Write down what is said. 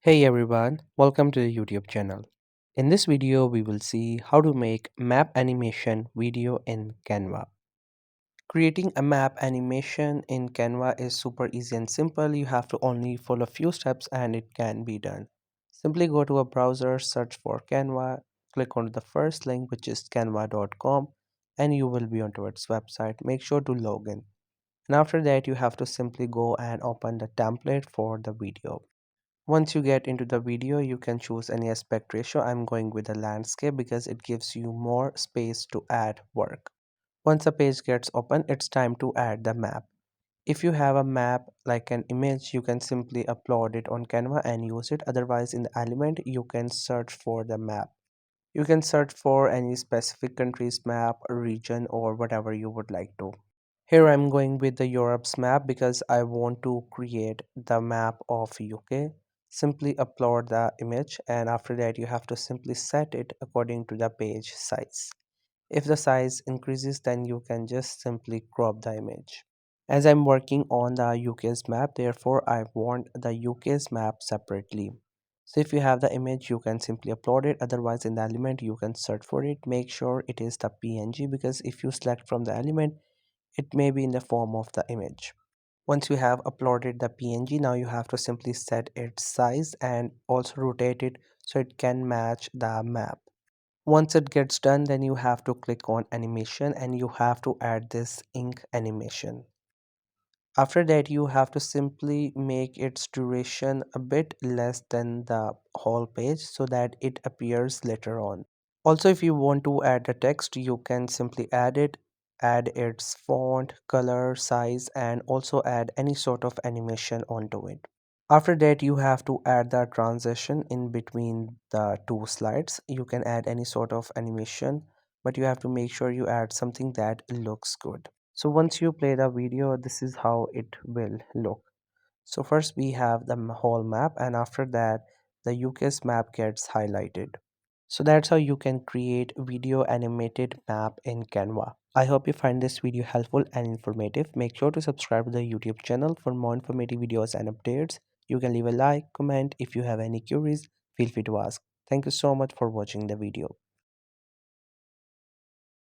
Hey everyone, welcome to the YouTube channel. In this video, we will see how to make map animation video in Canva. Creating a map animation in Canva is super easy and simple. You have to only follow a few steps and it can be done. Simply go to a browser, search for Canva, click on the first link which is canva.com and you will be onto its website. Make sure to log in. And after that, you have to simply go and open the template for the video. Once you get into the video, you can choose any aspect ratio. I'm going with the landscape because it gives you more space to add work. Once the page gets open, it's time to add the map. If you have a map like an image, you can simply upload it on Canva and use it. Otherwise, in the element, you can search for the map. You can search for any specific country's map, region, or whatever you would like to. Here I'm going with the Europe's map because I want to create the map of UK. Simply upload the image and after that you have to simply set it according to the page size. If the size increases then you can just simply crop the image. As I'm working on the UK's map, therefore I want the UK's map separately. So if you have the image you can simply upload it, otherwise in the element you can search for it. Make sure it is the PNG because if you select from the element it may be in the form of the image. Once you have uploaded the PNG, now you have to simply set its size and also rotate it so it can match the map. Once it gets done, then you have to click on animation and you have to add this ink animation. After that, you have to simply make its duration a bit less than the whole page so that it appears later on. Also, if you want to add the text, you can simply add it, add its font, color, size, and also add any sort of animation onto it. After that, you have to add the transition in between the two slides. You can add any sort of animation, but you have to make sure you add something that looks good. So once you play the video, this is how it will look. So first we have the whole map and after that the UK's map gets highlighted. So that's how you can create video animated map in Canva. I hope you find this video helpful and informative. Make sure to subscribe to the YouTube channel for more informative videos and updates. You can leave a like, comment if you have any queries, feel free to ask. Thank you so much for watching the video.